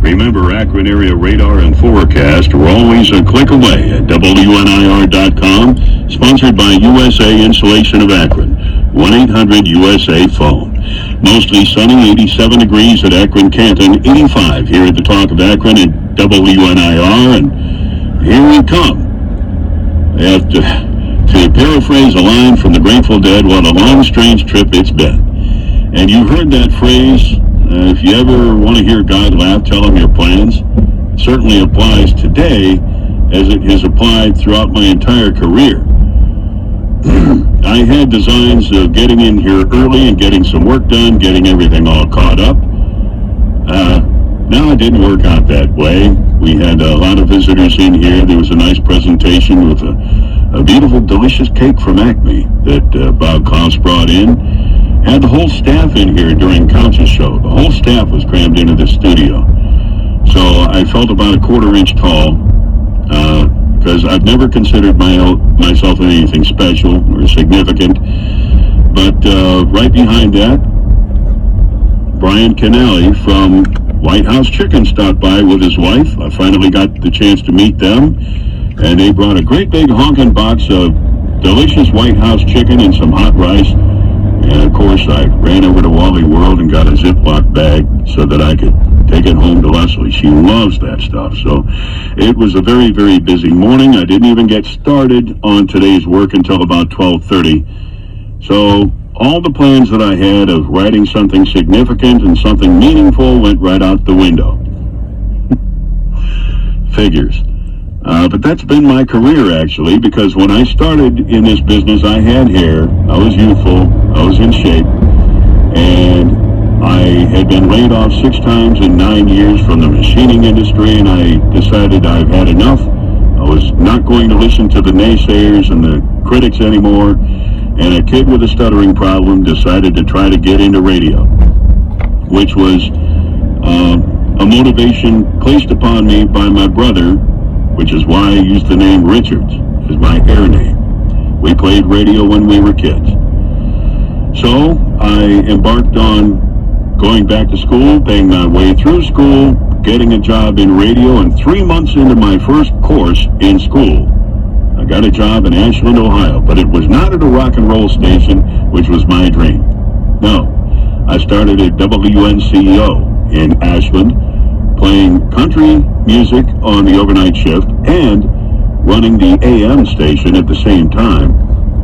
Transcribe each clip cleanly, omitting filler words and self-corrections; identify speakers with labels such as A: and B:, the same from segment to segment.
A: Remember, Akron area radar and forecast are always a click away at WNIR.com. Sponsored by USA Insulation of Akron. 1-800-USA-PHONE. Mostly sunny, 87 degrees at Akron Canton, 85 here at the Talk of Akron at WNIR, and here we come. I have to paraphrase a line from the Grateful Dead, what a long, strange trip it's been. And you heard that phrase, if you ever want to hear God laugh, tell him your plans. It certainly applies today as it has applied throughout my entire career. I had designs of getting in here early and getting some work done, getting everything all caught up. Now it didn't work out that way. We had a lot of visitors in here. There was a nice presentation with a beautiful, delicious cake from Acme that Bob Klaus brought in. Had the whole staff in here during Council Show. The whole staff was crammed into the studio. So I felt about a quarter-inch tall, because I've never considered myself anything special or significant. But right behind that, Brian Kennelly from White House Chicken stopped by with his wife. I finally got the chance to meet them, and they brought a great big honking box of delicious White House chicken and some hot rice. And of course, I ran over to Wally World and got a Ziploc bag so that I could take it home to Leslie. She loves that stuff. So it was a very, very busy morning. I didn't even get started on today's work until about 12:30. So all the plans that I had of writing something significant and something meaningful went right out the window. Figures. But that's been my career, actually, because when I started in this business, I had hair, I was youthful, I was in shape, and I had been laid off 6 times in 9 years from the machining industry, and I decided I've had enough. I was not going to listen to the naysayers and the critics anymore, and a kid with a stuttering problem decided to try to get into radio, which was a motivation placed upon me by my brother, which is why I used the name Richards, as my air name. We played radio when we were kids. So I embarked on going back to school, paying my way through school, getting a job in radio, and 3 months into my first course in school, I got a job in Ashland, Ohio, but it was not at a rock and roll station, which was my dream. No, I started at WNCO in Ashland, playing country music on the overnight shift and running the AM station at the same time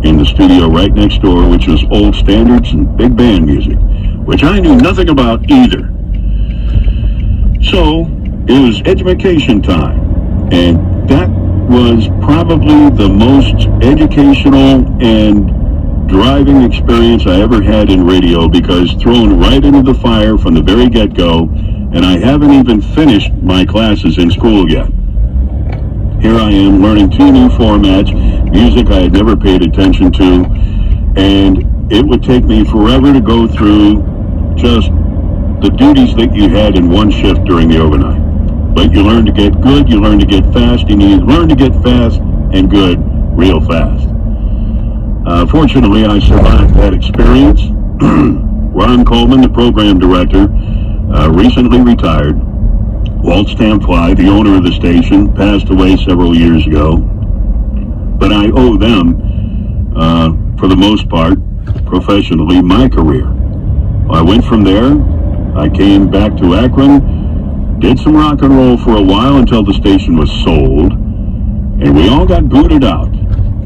A: in the studio right next door, which was old standards and big band music, which I knew nothing about either. So it was education time, and that was probably the most educational and driving experience I ever had in radio, because thrown right into the fire from the very get-go, and I haven't even finished my classes in school yet. Here I am learning 2 new formats, music I had never paid attention to, and it would take me forever to go through just the duties that you had in one shift during the overnight. But you learn to get good, you learn to get fast, and you learn to get fast and good real fast. Fortunately, I survived that experience. Ron Coleman, the program director, recently retired. Walt Stampfly, the owner of the station, passed away several years ago. But I owe them, for the most part, professionally, my career. I went from there. I came back to Akron, did some rock and roll for a while until the station was sold, and we all got booted out.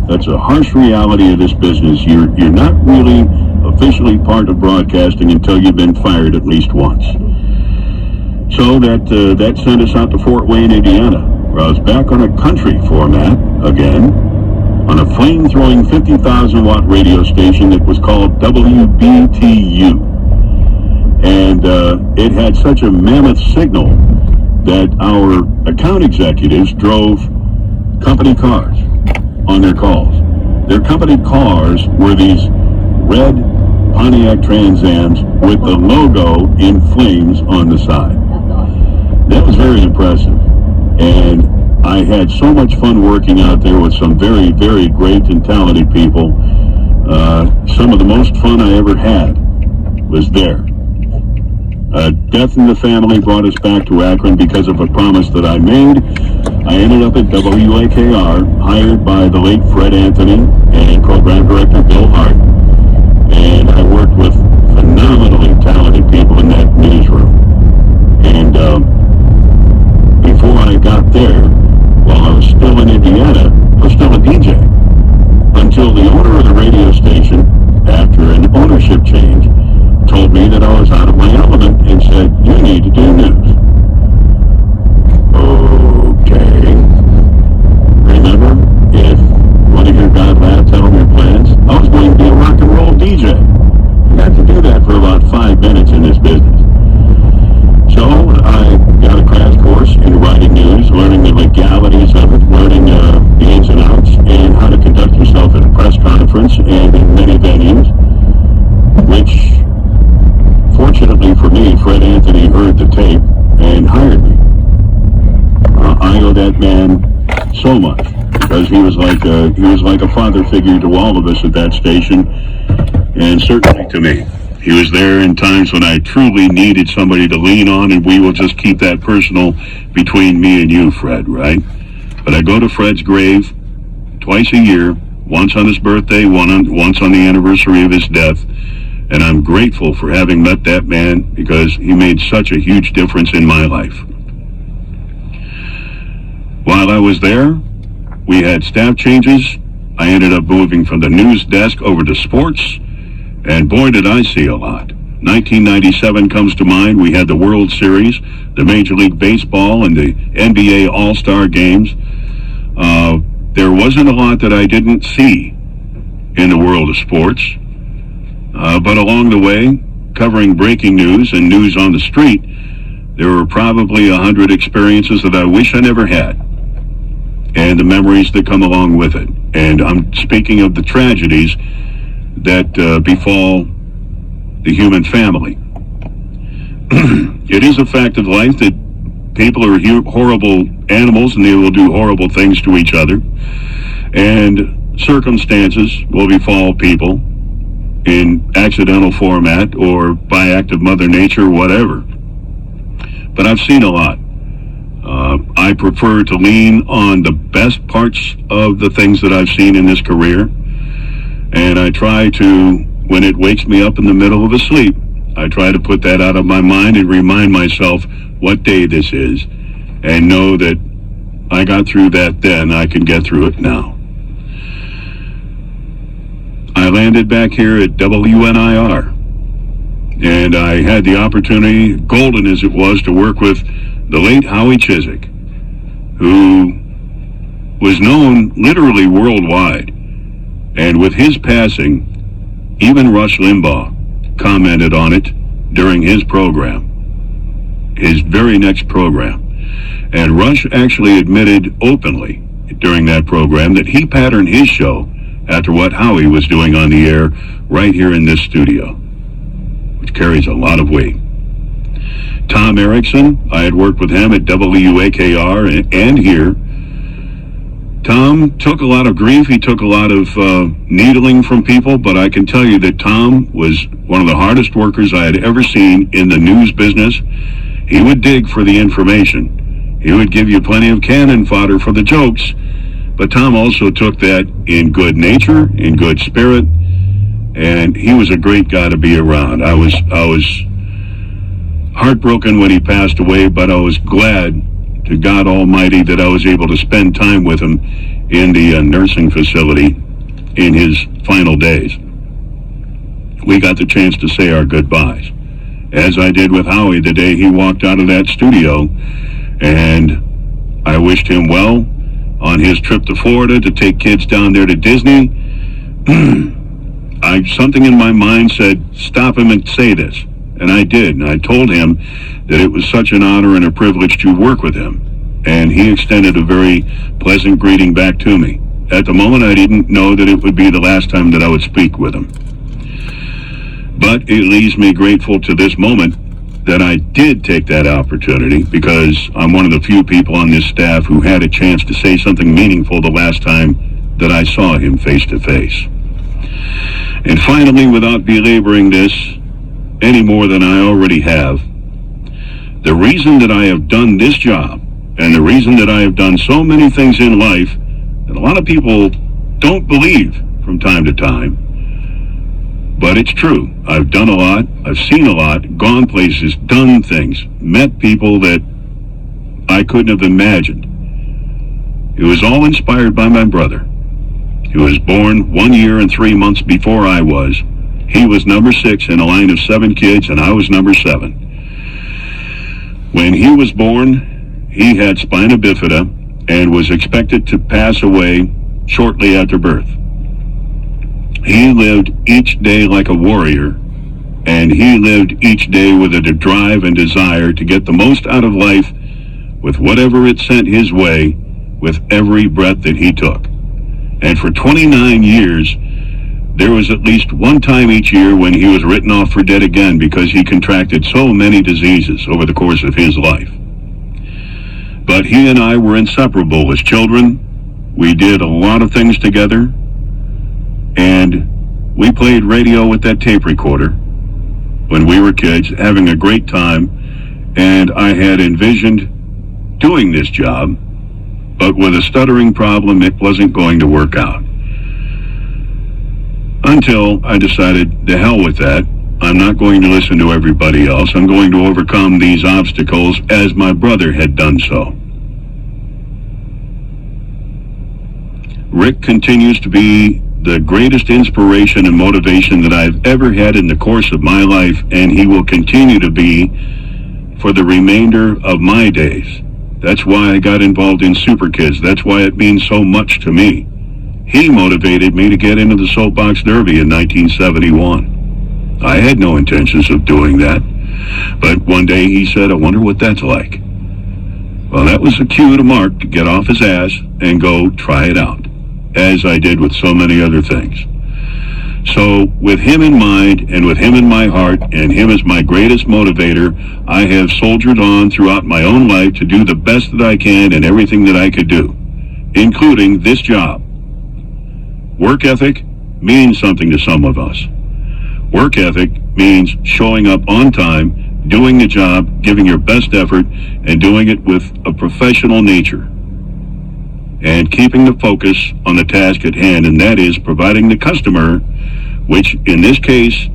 A: That's a harsh reality of this business. You're not really officially part of broadcasting until you've been fired at least once. So that sent us out to Fort Wayne, Indiana, where I was back on a country format again, on a flame-throwing 50,000-watt radio station that was called WBTU. And it had such a mammoth signal that our account executives drove company cars on their calls. Their company cars were these red Pontiac Trans Ams with the logo in flames on the side. That was very impressive. And I had so much fun working out there with some very, very great and talented people. Some of the most fun I ever had was there. Death in the family brought us back to Akron because of a promise that I made. I ended up at WNIR, hired by the late Fred Anthony and program director Bill Hart. And I worked with phenomenally talented people in that newsroom. And before I got there, while I was still in Indiana, I was still a DJ. Until the owner of the radio station, after an ownership change, told me that I was out of my element and said, "You need to do news." Okay. Remember, if you want to hear God laugh, tell him your plans. I was going to be a rock and roll DJ. I got to do that for about 5 minutes in this business. So I got a crash course in writing news, learning the legalities of it, learning the ins and outs, and how to conduct yourself at a press conference and in many venues, which, fortunately for me, Fred Anthony heard the tape and hired me. I owe that man so much because he was like a father figure to all of us at that station, and certainly to me. He was there in times when I truly needed somebody to lean on, and we will just keep that personal between me and you, Fred, right? But I go to Fred's grave twice a year, once on his birthday, once on the anniversary of his death, and I'm grateful for having met that man because he made such a huge difference in my life. While I was there, we had staff changes. I ended up moving from the news desk over to sports. And boy, did I see a lot. 1997 comes to mind. We had the World Series, the Major League Baseball, and the NBA All-Star games. There wasn't a lot that I didn't see in the world of sports. But along the way, covering breaking news and news on the street, there were probably 100 experiences that I wish I never had, and the memories that come along with it. And I'm speaking of the tragedies that befall the human family. It is a fact of life that people are horrible animals and they will do horrible things to each other. And circumstances will befall people in accidental format or by act of Mother Nature, whatever. But I've seen a lot. I prefer to lean on the best parts of the things that I've seen in this career. And I try to, when it wakes me up in the middle of a sleep, I try to put that out of my mind and remind myself what day this is and know that I got through that then, I can get through it now. I landed back here at WNIR, and I had the opportunity, golden as it was, to work with the late Howie Chiswick, who was known literally worldwide. And with his passing, even Rush Limbaugh commented on it during his program, his very next program. And Rush actually admitted openly during that program that he patterned his show after what Howie was doing on the air right here in this studio, which carries a lot of weight. Tom Erickson, I had worked with him at WAKR and here. Tom took a lot of grief. He took a lot of needling from people, but I can tell you that Tom was one of the hardest workers I had ever seen in the news business. He would dig for the information. He would give you plenty of cannon fodder for the jokes, but Tom also took that in good nature, in good spirit, and he was a great guy to be around. I was heartbroken when he passed away, but I was glad to God Almighty that I was able to spend time with him in the nursing facility in his final days. We got the chance to say our goodbyes, as I did with Howie the day he walked out of that studio, and I wished him well on his trip to Florida to take kids down there to Disney. Something in my mind said, stop him and say this. And I did, and I told him that it was such an honor and a privilege to work with him. And he extended a very pleasant greeting back to me. At the moment, I didn't know that it would be the last time that I would speak with him. But it leaves me grateful to this moment that I did take that opportunity, because I'm one of the few people on this staff who had a chance to say something meaningful the last time that I saw him face to face. And finally, without belaboring this any more than I already have, The reason that I have done this job, and the reason that I have done so many things in life that a lot of people don't believe from time to time, but it's true. I've done a lot, I've seen a lot, gone places, done things, met people that I couldn't have imagined. It was all inspired by my brother. He was born 1 year and 3 months before I was. He was number 6 in a line of 7 kids, and I was number 7. When he was born, he had spina bifida and was expected to pass away shortly after birth. He lived each day like a warrior, and he lived each day with a drive and desire to get the most out of life with whatever it sent his way with every breath that he took. And for 29 years, there was at least one time each year when he was written off for dead again because he contracted so many diseases over the course of his life. But he and I were inseparable as children. We did a lot of things together, and we played radio with that tape recorder when we were kids, having a great time, and I had envisioned doing this job, but with a stuttering problem, it wasn't going to work out. Until I decided, the hell with that. I'm not going to listen to everybody else. I'm going to overcome these obstacles as my brother had done so. Rick continues to be the greatest inspiration and motivation that I've ever had in the course of my life, and he will continue to be for the remainder of my days. That's why I got involved in Super Kids. That's why it means so much to me. He motivated me to get into the Soapbox Derby in 1971. I had no intentions of doing that, but one day he said, I wonder what that's like. Well, that was a cue to Mark to get off his ass and go try it out, as I did with so many other things. So with him in mind and with him in my heart and him as my greatest motivator, I have soldiered on throughout my own life to do the best that I can in everything that I could do, including this job. Work ethic means something to some of us. Work ethic means showing up on time, doing the job, giving your best effort, and doing it with a professional nature. And keeping the focus on the task at hand, and that is providing the customer, which in this case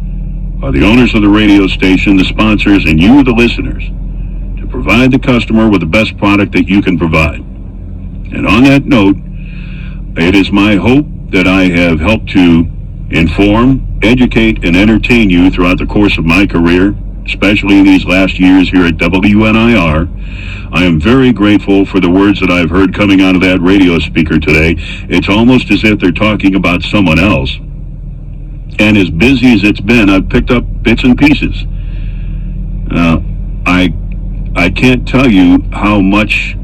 A: are the owners of the radio station, the sponsors, and you, the listeners, to provide the customer with the best product that you can provide. And on that note, it is my hope that I have helped to inform, educate, and entertain you throughout the course of my career, especially in these last years here at WNIR. I am very grateful for the words that I've heard coming out of that radio speaker today. It's almost as if they're talking about someone else. And as busy as it's been, I've picked up bits and pieces. I can't tell you how much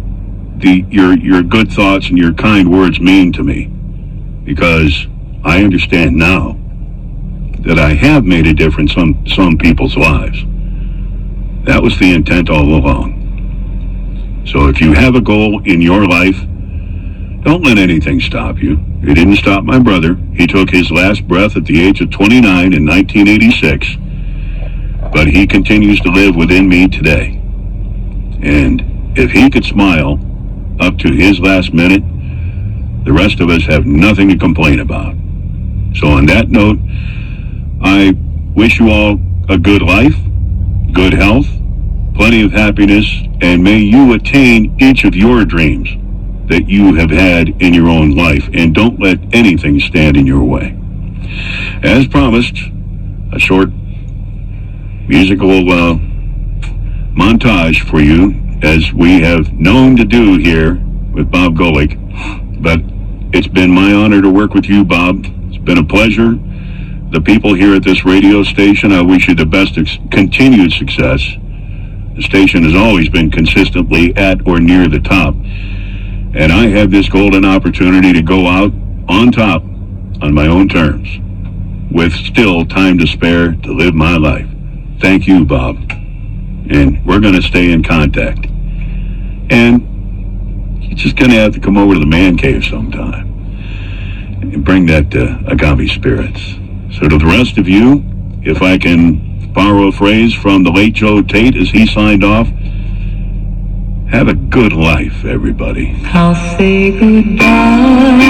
A: your good thoughts and your kind words mean to me, because I understand now that I have made a difference on some people's lives. That was the intent all along. So if you have a goal in your life, don't let anything stop you. It didn't stop my brother. He took his last breath at the age of 29 in 1986, but he continues to live within me today. And if he could smile up to his last minute, the rest of us have nothing to complain about. So on that note, I wish you all a good life, good health, plenty of happiness, and may you attain each of your dreams that you have had in your own life, and don't let anything stand in your way. As promised, a short musical montage for you, as we have known to do here with Bob Golick. But it's been my honor to work with you, Bob. It's been a pleasure. The people here at this radio station, I wish you the best continued success. The station has always been consistently at or near the top. And I have this golden opportunity to go out on top on my own terms, with still time to spare to live my life. Thank you, Bob. And we're going to stay in contact. And you're just going to have to come over to the man cave sometime and bring that agave spirits. So to the rest of you, if I can borrow a phrase from the late Joe Tate as he signed off, Have a good life, everybody.
B: I'll say goodbye